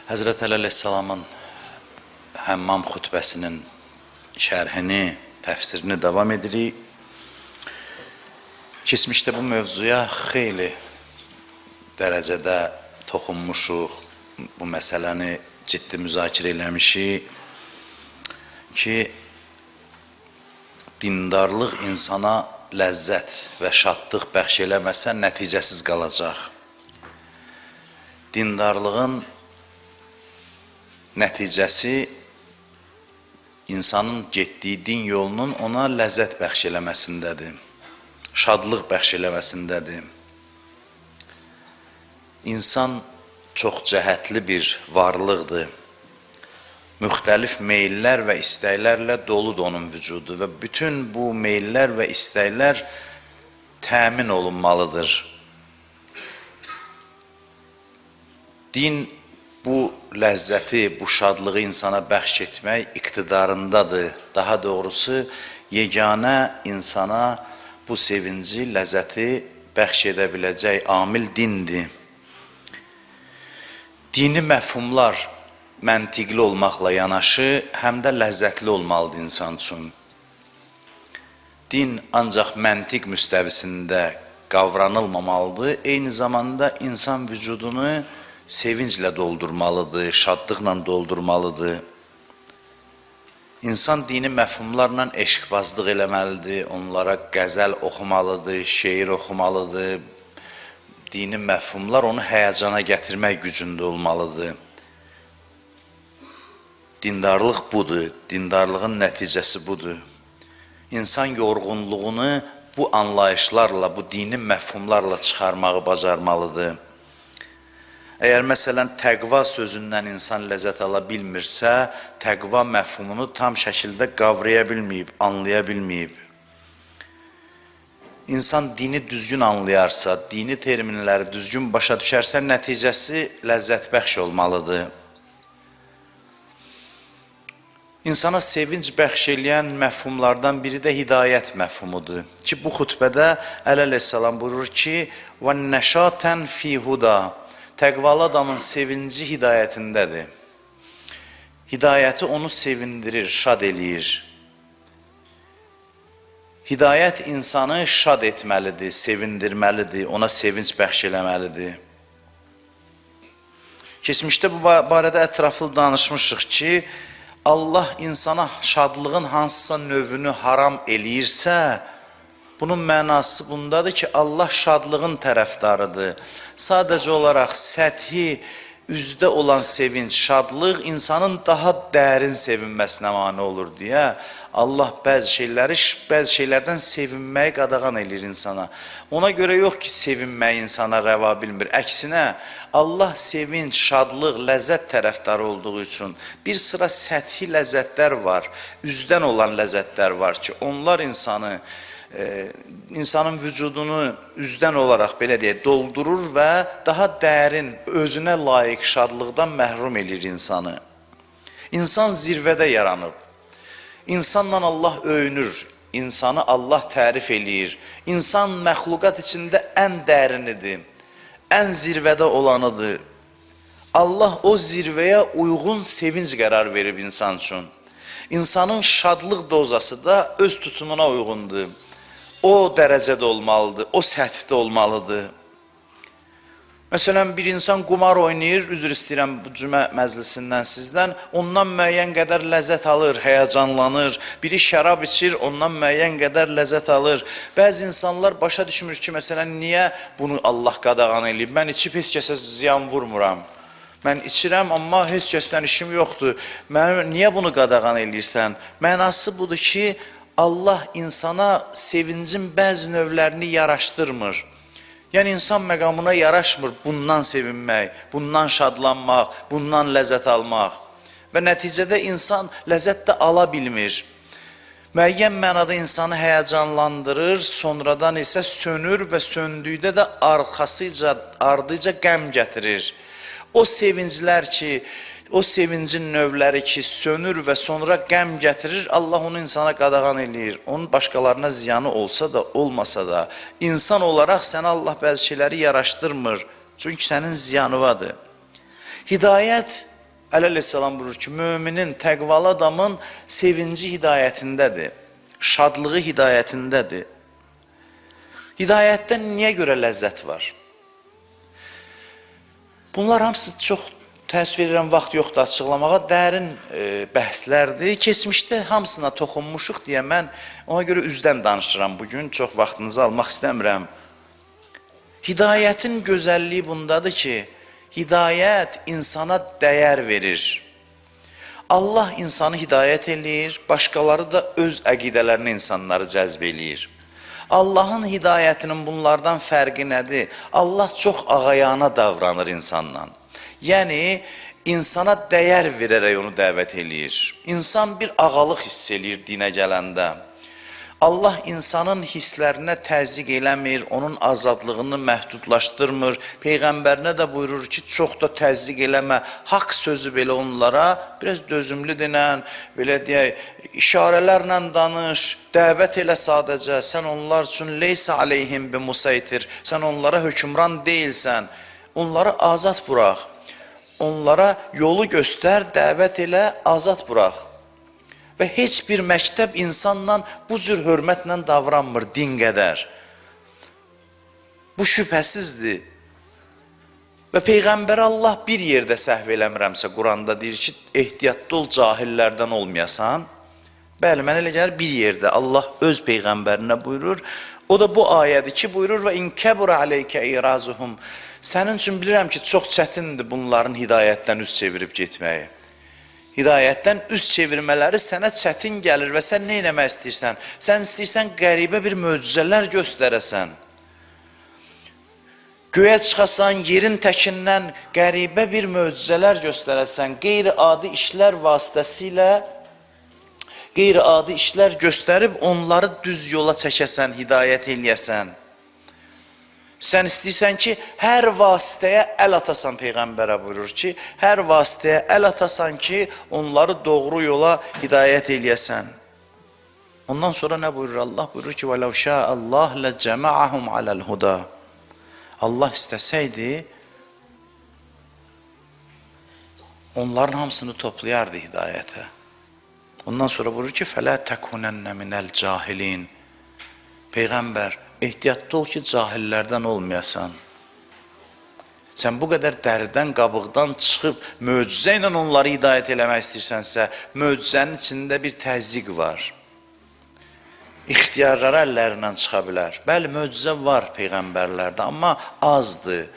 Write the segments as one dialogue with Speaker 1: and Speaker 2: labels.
Speaker 1: Həzrət Əli əleyhissalamın Həmmam xutbəsinin şərhini, təfsirini davam edirik. Keçmişdə bu mövzuya xeyli dərəcədə toxunmuşuq, bu məsələni ciddi müzakirə eləmişik ki, dindarlıq insana ləzzət və şadlıq bəxş eləməsə nəticəsiz qalacaq. Dindarlığın nəticəsi insanın getdiyi din yolunun ona ləzzət bəxş eləməsindədir, şadlıq bəxş eləməsindədir. İnsan çox cəhətli bir varlıqdır. Müxtəlif meyillər və istəklərlə doludur onun vücudu və bütün bu meyillər və istəklər təmin olunmalıdır. Din bu ləzzəti, bu şadlığı insana bəxş etmək iqtidarındadır. Daha doğrusu, yeganə insana bu sevinci, ləzzəti bəxş edə biləcək amil dindir. Dini məfhumlar məntiqli olmaqla yanaşı, həm də ləzzətli olmalıdır insan üçün. Din ancaq məntiq müstəvisində qavranılmamalıdır, eyni zamanda insan vücudunu sevinclə doldurmalıdır, şadlıqla doldurmalıdır. İnsan dini məfhumlarla eşqbazlıq eləməlidir, onlara qəzəl oxumalıdır, şeir oxumalıdır. Dini məfhumlar onu həyəcana gətirmək gücündə olmalıdır. Dindarlıq budur, dindarlığın nəticəsi budur. İnsan yorğunluğunu bu anlayışlarla, bu dini məfhumlarla çıxarmağı bacarmalıdır. Əgər məsələn təqva sözündən insan ləzzət ala bilmirsə, təqva məfhumunu tam şəkildə qavraya bilməyib, anlaya bilməyib. İnsan dini düzgün anlayarsa, dini terminləri düzgün başa düşərsə, nəticəsi ləzzət bəxş olmalıdır. İnsana sevinc bəxş eləyən məfhumlardan biri də hidayət məfhumudur. Ki, bu xutbədə Əli əleyhissalam buyurur ki, وَالنَّشَاتًا فِي هُدَى Təqvalı adamın sevinci hidayətindədir. Hidayəti onu sevindirir, şad eləyir. Hidayət insanı şad etməlidir, sevindirməlidir, ona sevinç bəxş eləməlidir. Keçmişdə bu barədə ətraflı danışmışıq ki, Allah insana şadlığın hansısa növünü haram eləyirsə, bunun mənası bundadır ki, Allah şadlığın tərəfdarıdır. Sadəcə olaraq səthi, üzdə olan sevinç, şadlıq insanın daha dərin sevinməsinə mane olur deyə Allah bəzi şeylərdən sevinməyi qadağan eləyir insana. Ona görə yox ki, sevinməyi insana rəva bilmir. Əksinə, Allah sevinç, şadlıq, ləzzət tərəfdarı olduğu üçün bir sıra səthi ləzzətlər var, üzdən olan ləzzətlər var ki, onlar insanın vücudunu üzdən olaraq belə deyək, doldurur və daha dərin, özünə layiq şadlıqdan məhrum edir insanı. İnsan zirvədə yaranıb. İnsanla Allah öyünür, insanı Allah tərif eləyir. İnsan məxluqat içində ən dərinidir, ən zirvədə olanıdır. Allah o zirvəyə uyğun sevinc qərar verib insan üçün. İnsanın şadlıq dozası da öz tutumuna uyğundur. O dərəcədə olmalıdır, o səthdə olmalıdır. Məsələn, bir insan qumar oynayır, üzr istəyirəm bu cümə məclisindən sizdən, ondan müəyyən qədər ləzzət alır, həyəcanlanır. Biri şərab içir, ondan müəyyən qədər ləzzət alır. Bəzi insanlar başa düşmür ki, məsələn, niyə bunu Allah qadağan eləyib? Mən içib heç kəsə ziyan vurmuram. Mən içirəm, amma heç kəsdən işim yoxdur. Niyə bunu qadağan eləyirsən? Mənası budur ki, Allah insana sevincin bəzi növlərini yaraşdırmır. Yəni, insan məqamına yaraşmır bundan sevinmək, bundan şadlanmaq, bundan ləzzət almaq. Və nəticədə insan ləzzət də ala bilmir. Müəyyən mənada insanı həyəcanlandırır, sonradan isə sönür və söndükdə də ardıca qəm gətirir. O sevinclər ki, o sevincin növləri ki, sönür və sonra qəm gətirir, Allah onu insana qadağan eləyir. Onun başqalarına ziyanı olsa da, olmasa da, insan olaraq sənə Allah bəzi şeyləri yaraşdırmır. Çünki sənin ziyanı vardır. Hidayət Əli əleyhissalam buyurur ki, müminin, təqvalı adamın sevinci hidayətindədir, şadlığı hidayətindədir. Hidayətdən niyə görə ləzzət var? Bunlar hamısı çox, təəssüf edirəm, vaxt yoxdur açıqlamağa, dərin bəhslərdir. Keçmişdə hamısına toxunmuşuq deyə mən ona görə üzdən danışıram bugün, çox vaxtınızı almaq istəmirəm. Hidayətin gözəlliyi bundadır ki, hidayət insana dəyər verir. Allah insanı hidayət eləyir, başqaları da öz əqidələrini insanları cəzb eləyir. Allahın hidayətinin bunlardan fərqi nədir? Allah çox ağayana davranır insanla. Yəni, insana dəyər verərək onu dəvət eləyir. İnsan bir ağalıq hiss eləyir dinə gələndə. Allah insanın hisslərinə təzyiq eləmir, onun azadlığını məhdudlaşdırmır. Peyğəmbərinə də buyurur ki, çox da təzyiq eləmə, haqq sözü belə onlara biraz dözümlü dinən, belə deyək, işarələrlə danış, dəvət elə sadəcə, sən onlar üçün leysə aleyhim bi musaytir, sən onlara hökmran deyilsən, onları azad burax, onlara yolu göstər, dəvət elə, azad burax. Və heç bir məktəb insanla bu cür hörmətlə davranmır din qədər. Bu şübhəsizdir. Və Peyğəmbər Allah bir yerdə səhv eləmirəmsə, Quranda deyir ki, ehtiyatlı ol, cahillərdən olmayasan. Bəli, mən elə gəlir bir yerdə Allah öz Peyğəmbərinə buyurur. O da bu ayədir ki, buyurur və in kəbura aleykə irazuhum. Sənin üçün bilirəm ki, çox çətindir bunların hidayətdən üz çevirib getməyi. Hidayətdən üz çevirmələri sənə çətin gəlir və sən nə eləmək istəyirsən? Sən istəyirsən qəribə bir möcüzələr göstərəsən. Göyə çıxasan, yerin təkindən qəribə bir möcüzələr göstərəsən. Qeyri-adi işlər vasitəsilə, qeyri-adi işlər göstərib onları düz yola çəkəsən, hidayət eləyəsən. Sən istəyirsən ki, hər vasitəyə əl atasan, Peyğəmbərə buyurur ki, hər vasitəyə əl atasan ki, onları doğru yola hidayət eləyəsən. Ondan sonra nə buyurur? Allah buyurur ki, وَلَوْ شَاءَ اللّٰهِ لَجَّمَعَهُمْ عَلَى الْهُدَى. Allah istəsəydi, onların hamısını toplayardı hidayətə. Ondan sonra buyurur ki, فَلَا تَكُنَنَّ مِنَ الْجَاهِلِينَ. Peyğəmbər, ehtiyatlı ol ki, cahillərdən olmayasan. Sən bu qədər dəridən, qabıqdan çıxıb, möcüzə ilə onları hidayət eləmək istəyirsənsə, möcüzənin içində bir təzyiq var. İxtiyarları əllərindən çıxa bilər. Bəli, möcüzə var Peyğəmbərlərdə, amma azdır.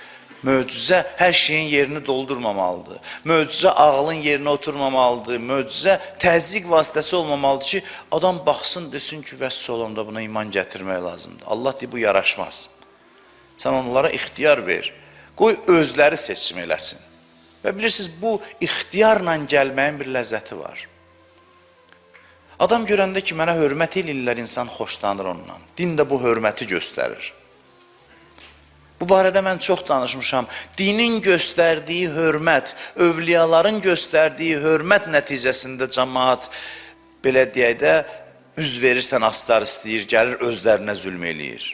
Speaker 1: Möcüzə hər şeyin yerini doldurmamalıdır. Möcüzə ağlın yerinə oturmamalıdır. Möcüzə təzyiq vasitəsi olmamalıdır ki, adam baxsın, desin ki, vəssalamda buna iman gətirmək lazımdır. Allah deyir, bu yaraşmaz. Sən onlara ixtiyar ver. Qoy özləri seçim eləsin. Və bilirsiniz, bu ixtiyarla gəlməyin bir ləzzəti var. Adam görəndə ki, mənə hörmət eləyirlər, insan xoşlanır ondan. Din də bu hörməti göstərir. Bu barədə mən çox danışmışam. Dinin göstərdiyi hörmət, övliyaların göstərdiyi hörmət nəticəsində cəmaat, belə deyək də, üz verirsən astar istəyir, gəlir özlərinə zülm eləyir.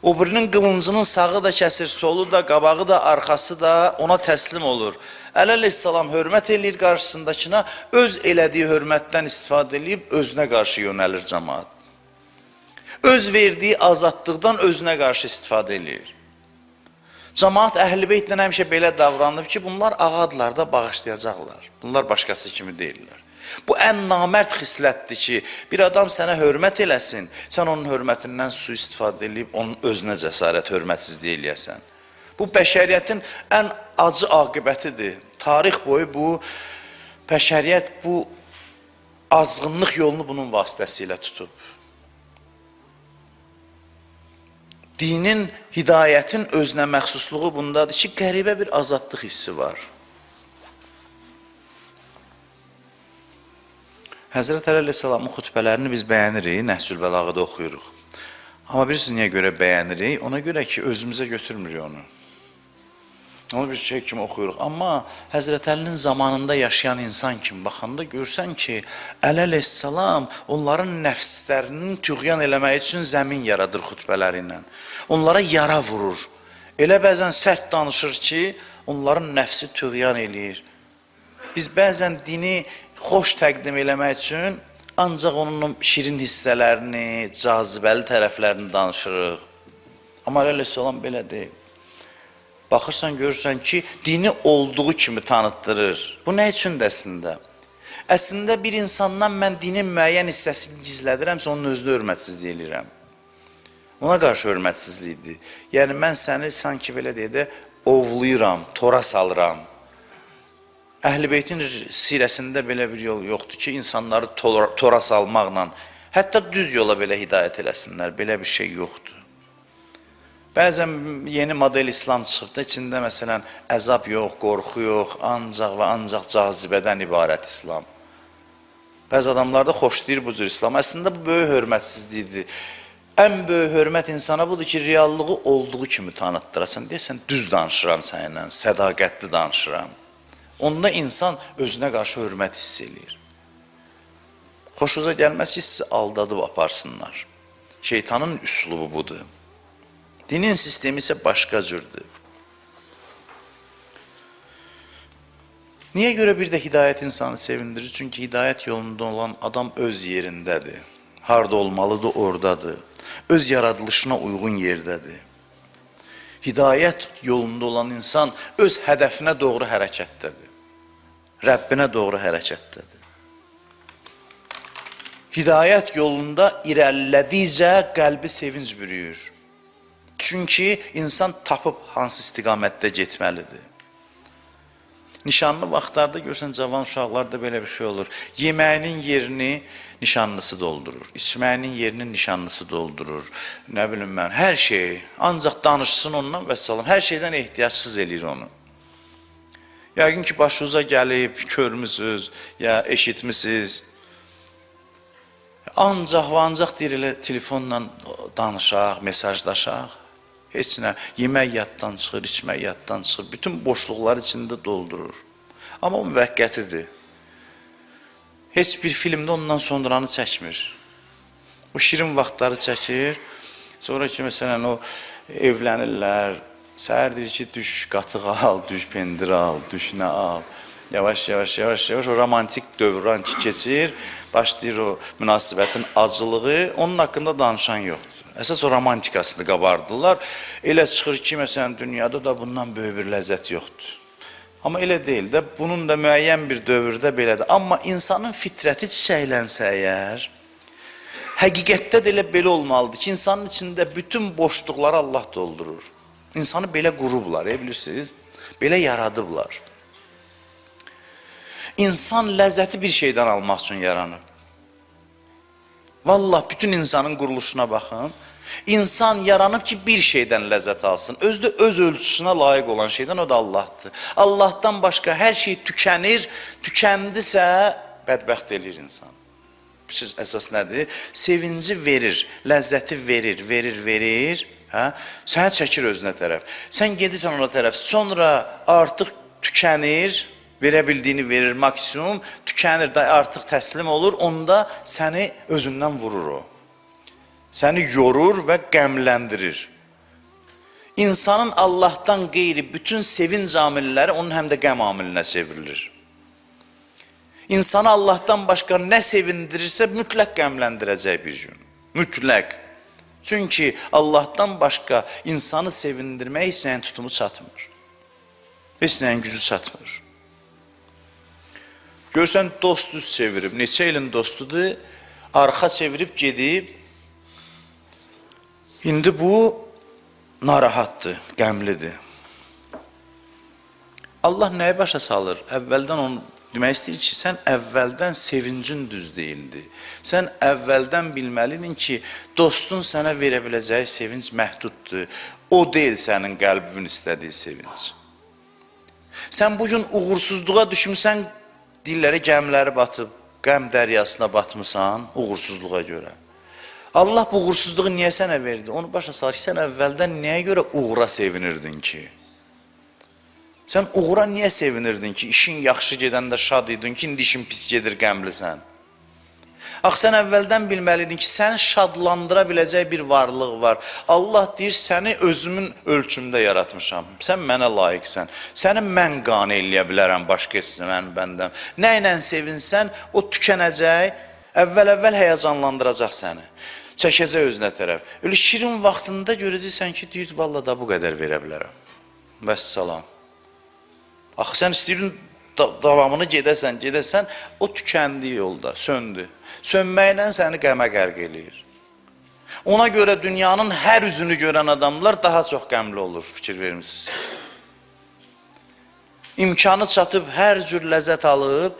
Speaker 1: O birinin qılıncının sağı da kəsir, solu da, qabağı da, arxası da ona təslim olur. Əli əleyhissalam hörmət eləyir qarşısındakına, öz elədiyi hörmətdən istifadə eləyib özünə qarşı yönəlir cəmaat. Öz verdiyi azadlıqdan özünə qarşı istifadə eləyir. Cəmaat Əhl-i Beytlə həmişə belə davranıb ki, bunlar ağadlar da bağışlayacaqlar. Bunlar başqası kimi deyirlər. Bu ən namərd xislətdir ki, bir adam sənə hörmət eləsin, sən onun hörmətindən sui-istifadə edib, onun özünə cəsarət, hörmətsizlik eləyəsən. Bu, bəşəriyyətin ən acı aqibətidir. Tarix boyu bu, bəşəriyyət bu azğınlıq yolunu bunun vasitəsilə tutub. Dinin, hidayətin özünə məxsusluğu bundadır ki, qəribə bir azadlıq hissi var. Həzrət Əli əleyhissalamın xütbələrini biz bəyənirik, Nəhcül Bəlağədə oxuyuruq. Amma bilirsiniz niyə görə bəyənirik? Ona görə ki, özümüzə götürmürük onu. Onu bir şey kimi oxuyuruq. Amma Həzrət Əlinin zamanında yaşayan insan kimi baxanda görsən ki, Əli əleyhissalam onların nəfslərinin tüğyan eləmək üçün zəmin yaradır xütbələri ilə. Onlara yara vurur. Elə bəzən sərt danışır ki, onların nəfsi tüğyan eləyir. Biz bəzən dini xoş təqdim eləmək üçün ancaq onun şirin hissələrini, cazibəli tərəflərini danışırıq. Amma eləsi olan belə deyil. Baxırsan, görürsən ki, dini olduğu kimi tanıtdırır. Bu nə üçündür əslində? Əslində bir insandan mən dinin müəyyən hissəsini gizlədirəmsə, onun özünü hörmətsizlik eləyirəm. Ona qarşı hörmətsizlikdir. Yəni, mən səni sanki belə deyək də, ovlayıram, tora salıram. Əhl-i Beytin sirəsində belə bir yol yoxdur ki, insanları tora salmaqla, hətta düz yola belə hidayət eləsinlər, belə bir şey yoxdur. Bəzən yeni model İslam çıxdı, içində məsələn, əzab yox, qorxu yox, ancaq və ancaq cazibədən ibarət İslam. Bəzi adamlar da xoşlayır bu cür İslam. Əslində bu böyük hörmətsizlikdir. Ən böyük hörmət insana budur ki, reallığı olduğu kimi tanıtdırasan. Deyəsən, düz danışıram səninlə, sədaqətli danışıram. Onda insan özünə qarşı hörmət hiss eləyir. Xoşunuza gəlməz ki, sizi aldadıb aparsınlar. Şeytanın üslubu budur. Dinin sistemi isə başqa cürdür. Niyə görə bir də hidayət insanı sevindirir? Çünki hidayət yolunda olan adam öz yerindədir. Harada olmalıdır, oradadır. Öz yaradılışına uyğun yerdədir. Hidayət yolunda olan insan öz hədəfinə doğru hərəkətdədir. Rəbbinə doğru hərəkətdədir. Hidayət yolunda irəlilədikcə qəlbi sevinc bürüyür. Çünki insan tapıb hansı istiqamətdə getməlidir. Nişanlı vaxtlarda görsən, cavan uşaqlarda belə bir şey olur. Yeməyinin yerini nişanlısı doldurur. İçməyinin yerini nişanlısı doldurur. Nə bilim mən, hər şey. Ancaq danışsın ondan və salam. Hər şeydən ehtiyacsız eləyir onu. Yəqin ki, başınıza gəlib, görmüsünüz, ya eşitmisiniz. Ancaq və ancaq deyir elə telefonla danışaq, mesajlaşaq. Heç nə, yemək yaddan çıxır, içmək yaddan çıxır. Bütün boşluqlar içində doldurur. Amma o müvəqqətidir. Heç bir filmdə ondan sonranı çəkmir. O şirin vaxtları çəkir. Sonra ki, məsələn, o evlənirlər. Səhər deyir ki, düş qatıq al, düş pendir al, düş nə al. Yavaş-yavaş o romantik dövran ki, keçir. Başlayır o münasibətin acılığı. Onun haqqında danışan yoxdur. Əsas o romantikasını qabardırlar. Elə çıxır ki, məsələn, dünyada da bundan böyük bir ləzzət yoxdur. Amma elə deyil də, bunun da müəyyən bir dövrdə belədir. Amma insanın fitrəti çiçəklənsə əgər, həqiqətdə də elə belə olmalıdır ki, insanın içində bütün boşluqları Allah doldurur. İnsanı belə qurublar, bilirsiniz, belə yaradıblar. İnsan ləzzəti bir şeydən almaq üçün yaranıb. Vallahi bütün insanın quruluşuna baxın. İnsan yaranıb ki, bir şeydən ləzzət alsın. Özdə öz ölçüsünə layiq olan şeydən o da Allahdır. Allahdan başqa hər şey tükənir, tükəndisə bədbəxt eləyir insan. Siz əsas nədir? Sevinci verir, ləzzəti verir. Sənə çəkir özünə tərəf. Sən gedirsən ona tərəf, sonra artıq tükənir, verə bildiyini verir maksimum, tükənir də artıq təslim olur, onda səni özündən vurur o. Səni yorur və qəmləndirir. İnsanın Allahdan qeyri bütün sevinc amilləri onun həm də qəm amilinə çevrilir. İnsanı Allahdan başqa nə sevindirirsə mütləq qəmləndirəcək bir gün. Mütləq. Çünki Allahdan başqa insanı sevindirmək heç nəyin tutumu çatmır. Heç nəyin gücü çatmır. Görsən, dost düz çevirib, neçə ilin dostudur, arxa çevirib gedib, indi bu narahatdır, qəmlidir. Allah nəyi başa salır? Əvvəldən onu demək istəyir ki, sən əvvəldən sevincin düz deyildi. Sən əvvəldən bilməliydin ki, dostun sənə verə biləcəyi sevinç məhduddur. O deyil sənin qəlbin istədiyi sevinç. Sən bugün uğursuzluğa düşmüsən, dilləri gəmləri batıb, qəm dəryasına batmısan uğursuzluğa görə. Allah bu uğursuzluğu niyə sənə verdi? Onu başa sal ki, sən əvvəldən niyə görə uğura sevinirdin ki? Sən uğura niyə sevinirdin ki? İşin yaxşı gedəndə şad idin ki, indi işin pis gedir, qəmlisən. Axı sən əvvəldən bilməliydin ki, səni şadlandıra biləcək bir varlıq var. Allah deyir, səni özümün ölçümdə yaratmışam. Sən mənə layiqsən. Səni mən qane eləyə bilərəm, başqa heç mənim bəndəm. Nə ilə sevinsən, o tükənəcək, əvvəl həyəcanlandıracaq səni. Çəkəcək özünə tərəf. Öyle şirin vaxtında görəcəksən ki, deyir, valla da bu qədər verə bilərəm. Vəssalam. Axı sən istəyirin, davamını gedəsən, o tükəndi yolda, söndü. Sönməklə səni qəmə qərq eləyir. Ona görə dünyanın hər üzünü görən adamlar daha çox qəmli olur, fikir vermişsiniz. İmkanı çatıb, hər cür ləzzət alıb,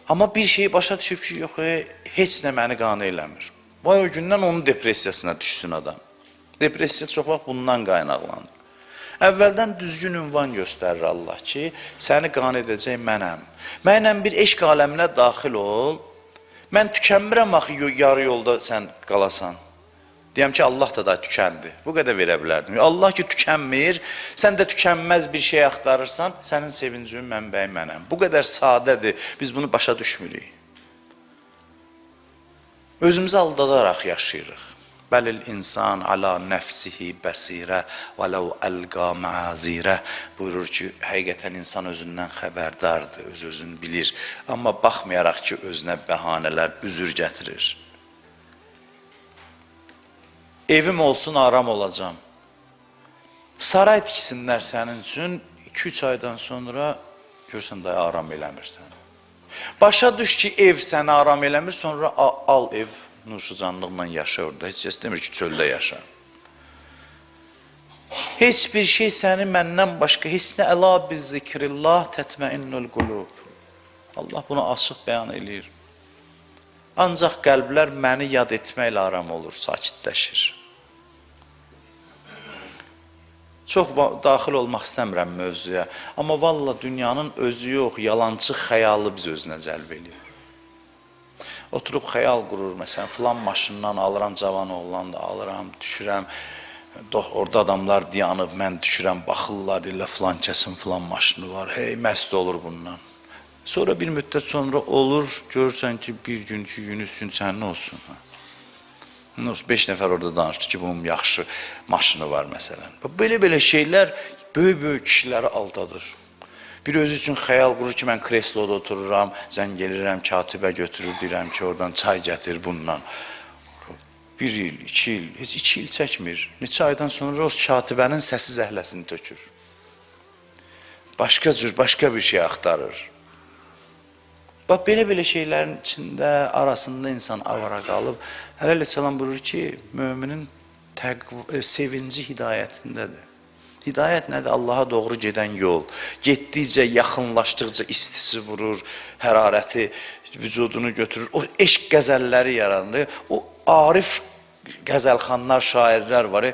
Speaker 1: amma bir şeyi başa düşüb ki, yox, heç nə məni qane eləmir. Vay o gündən onun depressiyasına düşsün adam. Depressiya çox vaxt bundan qaynaqlanır. Əvvəldən düzgün ünvan göstərir Allah ki, səni qane edəcək mənəm. Mənlə bir eşq aləminə daxil ol, mən tükənmirəm axı yarı yolda sən qalasan. Deyəm ki, Allah da tükəndi, bu qədər verə bilərdim. Allah ki, tükənmir, sən də tükənməz bir şey axtarırsan, sənin sevincin mənbəyi mənəm. Bu qədər sadədir, biz bunu başa düşmürük. Özümüzü aldadaraq yaşayırıq. Bəlil insan ala nəfsihi bəsirə və ləv əlqa məazirə buyurur ki, həqiqətən insan özündən xəbərdardır, öz-özünü bilir. Amma baxmayaraq ki, özünə bəhanələr, üzür gətirir. Evim olsun, aram olacam. Saray tiksinlər sənin üçün 2-3 aydan sonra görsən daya aram eləmirsən. Başa düş ki, ev səni aram eləmir, sonra al ev. Nurşucanlıqla yaşa orada, heç kəs demir ki, çöldə yaşa. Heç bir şey səni məndən başqa, heç nə əla biz zikrillah tətməinnul qulub. Allah bunu açıq bəyan eləyir. Ancaq qəlblər məni yad etməklə aram olur, sakitləşir. Çox daxil olmaq istəmirəm mövzuya, amma valla dünyanın özü yox, yalancı xəyalı biz özünə cəlb edir. Oturub xəyal qurur, məsələn, filan maşından alıram, cavan oğlan da alıram, düşürəm, orada adamlar dayanıb, mən düşürəm, baxırlar, deyirlər, filan kəsin filan maşını var, hey, məst olur bundan. Sonra bir müddət sonra olur, görürsən ki, bir gün, 2 gün, 3 gün sənin olsun. 5 nəfər orada danışdı ki, bunun yaxşı maşını var, məsələn. Belə şeylər böyük kişiləri aldadır. Bir özü üçün xəyal qurur ki, mən kresloda otururam, zəng gəlirəm, katibə götürür, deyirəm ki, oradan çay gətir bundan. 1 il, 2 il, heç 2 il çəkmir. Neçə aydan sonra o katibənin səsi zəhləsini tökür. Başqa cür, başqa bir şey axtarır. Bax, belə şeylərin içində, arasında insan avara qalıb. Əleyhissalam buyurur ki, müminin sevinci hidayətindədir. Hidayət nədir? Allaha doğru gedən yol. Getdikcə, yaxınlaşdıqca istisi vurur, hərarəti vücudunu götürür. O eşq qəzəlləri yaranır. O arif qəzəlxanlar, şairlər var.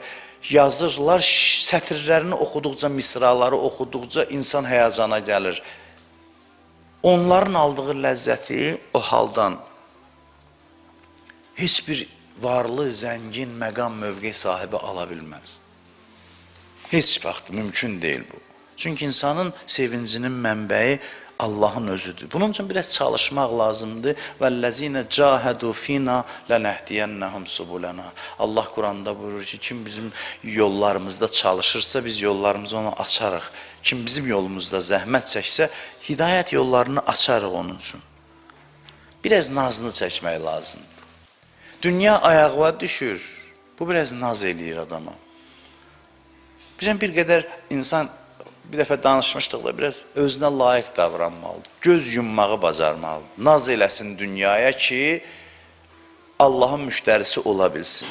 Speaker 1: Yazırlar, sətirlərini oxuduqca, misraları oxuduqca insan həyəcana gəlir. Onların aldığı ləzzəti o haldan heç bir varlı, zəngin, məqam, mövqe sahibi ala bilməz. Heç vaxt mümkün deyil bu. Çünki insanın sevincinin mənbəyi Allahın özüdür. Bunun üçün biraz çalışmaq lazımdır. وَالَّذِينَ جَاهَدُوا فِينَا لَنَهْدِيَنَّهُمْ سُبُلَنَا Allah Quranda buyurur ki, kim bizim yollarımızda çalışırsa biz yollarımızı ona açarıq. Kim bizim yolumuzda zəhmət çəksə, hidayət yollarını açarıq onun üçün. Biraz nazını çəkmək lazımdır. Dünya ayağına düşür. Bu biraz naz eləyir adama. Bizən bir qədər insan, bir dəfə danışmışdıqda biraz özünə layiq davranmalıdır. Göz yummağı bacarmalıdır. Naz eləsin dünyaya ki, Allahın müştərisi ola bilsin.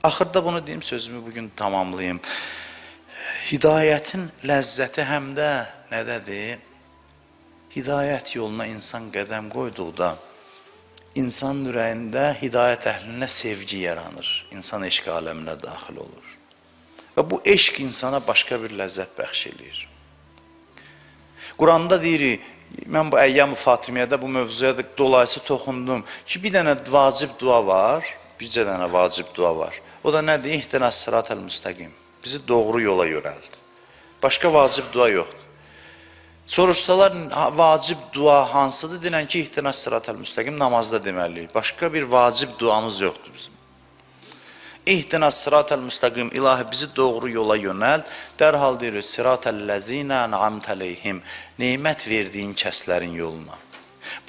Speaker 1: Axırda bunu deyim, sözümü bugün tamamlayayım. Hidayətin ləzzəti həm də nədədir? Hidayət yoluna insan qədəm qoyduqda, insan ürəyində hidayət əhlinə sevgi yaranır. İnsan eşq aləminə daxil olur. Və bu eşq insana başqa bir ləzzət bəxş edir. Quranda deyirik, mən bu Əyyam-ı Fatimiyədə bu mövzuya da dolayısı toxundum ki, bir dənə vacib dua var, bircə dənə vacib dua var. O da nədir? İhdinəs sıratəl müstəqim. Bizi doğru yola yönəldi. Başqa vacib dua yoxdur. Soruşsalar vacib dua hansıdır? Denən ki, ihtinas sıratal müstəqim namazda deməliyik. Başqa bir vacib duamız yoxdur bizim. İhtinas sıratal müstəqim, ilahi bizi doğru yola yönəlt. Dərhal deyirik, sıratal ləzinə an'amtə aleyhim, neymət verdiyin kəslərin yoluna.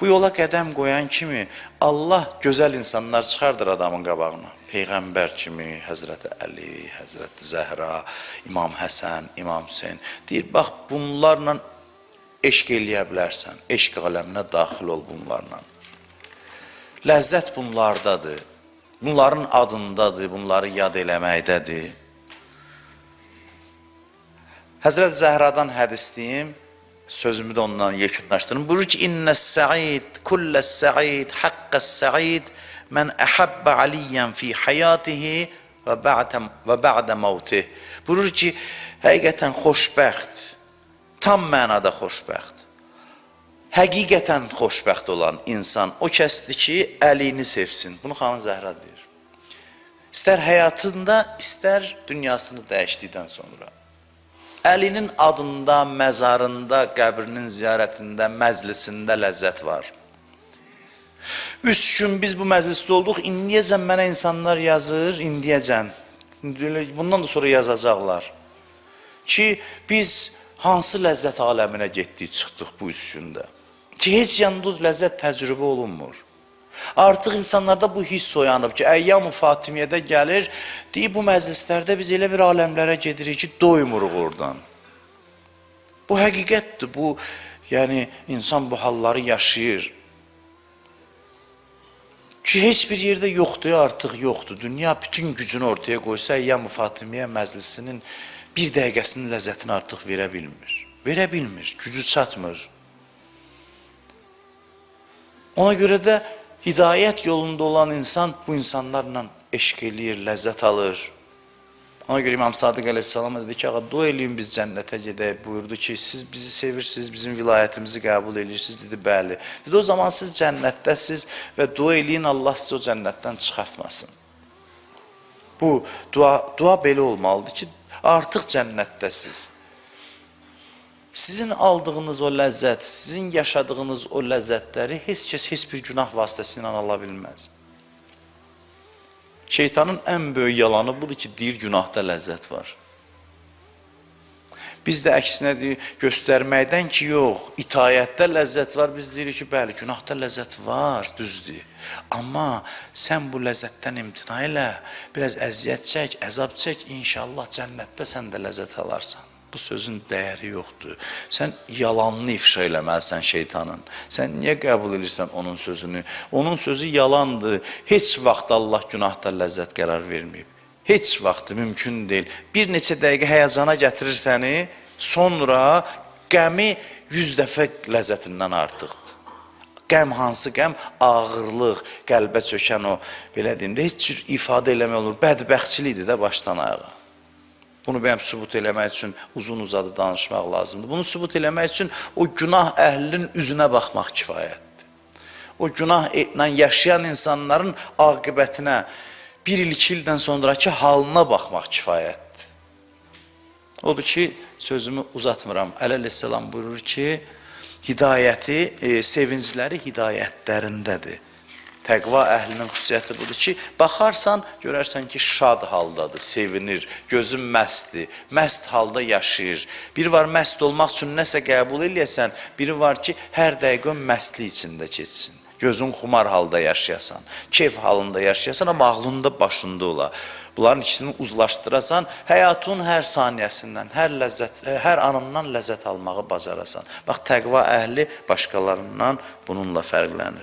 Speaker 1: Bu yola qədəm qoyan kimi Allah gözəl insanlar çıxardır adamın qabağına. Peyğəmbər kimi, Həzrəti Əli, Həzrəti Zəhra, İmam Həsən, İmam Hüseyin. Deyir, bax bunlarla eşq eləyə bilərsən, eşq aləminə daxil ol bunlarla. Ləzzət bunlardadır, bunların adındadır, bunları yad eləməkdədir. Həzrəti Zəhradan hədis deyim, sözümü də ondan yekunlaşdırım. Buyurur ki, İnnəs-sə'id, kulləs-sə'id, haqqəs-sə'id, mən əhəbbə aliyyən fi həyatihi və bə'də mavtih. Buyurur ki, həqiqətən xoşbəxt, tam mənada xoşbəxt, həqiqətən xoşbəxt olan insan o kəsdir ki, əlini sevsin. Bunu xanım Zəhra deyir. İstər həyatında, istər dünyasını dəyişdikdən sonra. Əlinin adında, məzarında, qəbrinin ziyarətində, məclisində ləzzət var. 3 gün biz bu məclisdə olduq, indiyəcən mənə insanlar yazır, indiyəcən. Bundan da sonra yazacaqlar. Ki, biz hansı ləzzət aləminə getdik, çıxdıq bu 3 gündə. Ki, heç yanında ləzzət təcrübə olunmur. Artıq insanlarda bu hiss oyanıb ki, Əyyam-ı Fatimiyyədə gəlir, deyib bu məclislərdə biz elə bir aləmlərə gedirik ki, doymuruq oradan. Bu həqiqətdir, bu, yəni, insan bu halları yaşayır. Ki, heç bir yerdə yoxdur, artıq yoxdur. Dünya bütün gücünü ortaya qoysa, Əyyam-ı Fatimiyyə məclisinin bir dəqiqəsinin ləzzətini artıq verə bilmir. Verə bilmir, gücü çatmır. Ona görə də hidayət yolunda olan insan bu insanlarla eşq eləyir, ləzzət alır. Ona görə İmam Sadiq əleyhissalama dedi ki, ağa, dua eləyin biz cənnətə gedək. Buyurdu ki, siz bizi sevirsiniz, bizim vilayətimizi qəbul edirsiniz. Dedi, bəli. Dedi, o zaman siz cənnətdəsiz və dua eləyin, Allah sizi o cənnətdən çıxartmasın. Bu dua belə olmalıdır ki, artıq cənnətdəsiz. Sizin aldığınız o ləzzət, sizin yaşadığınız o ləzzətləri heç kəs heç bir günah vasitəsilə ala bilməz. Şeytanın ən böyük yalanı budur ki, deyir günahda ləzzət var. Biz də əksinə göstərməkdən ki, yox, itayətdə ləzzət var, biz deyirik ki, bəli, günahda ləzzət var, düzdür. Amma sən bu ləzzətdən imtina elə, biraz əziyyət çək, əzab çək, inşallah cənnətdə sən də ləzzət alarsan. Bu sözün dəyəri yoxdur. Sən yalanını ifşa eləməlisən şeytanın. Sən niyə qəbul edirsən onun sözünü? Onun sözü yalandır. Heç vaxt Allah günahda ləzzət qərar verməyib. Heç vaxt mümkün deyil. Bir neçə dəqiqə həyəcana gətirir səni, sonra qəmi 100 dəfə ləzzətindən artıqdır. Qəm hansı qəm? Ağırlıq, qəlbə çökən o, belə deyim də, heç cür ifadə eləmək olur. Bədbəxtçilikdir də başdan ayağa. Bunu bəyəm sübut eləmək üçün uzun-uzadı danışmaq lazımdır. Bunu sübut eləmək üçün o günah əhlinin üzünə baxmaq kifayətdir. O günahla yaşayan insanların aqibətinə, 1 il, 2 ildən sonraki halına baxmaq kifayətdir. Odur ki, sözümü uzatmıram. Əli əleyhissalam buyurur ki, hidayəti, sevincləri hidayətlərindədir. Təqva əhlinin xüsusiyyəti budur ki, baxarsan, görərsən ki, şad haldadır, sevinir, gözün məstdir, məst halda yaşayır. Biri var, məst olmaq üçün nəsə qəbul eləyəsən, biri var ki, hər dəqiqə məstlik içində keçsin. Gözün xumar halda yaşayasan, keyf halında yaşayasan, amma ağlında, başında ola. Bunların ikisini uzlaşdırasan, həyatın hər saniyəsindən, hər anından ləzzət almağı bacarasan. Bax, təqva əhli başqalarından bununla fərqlənir.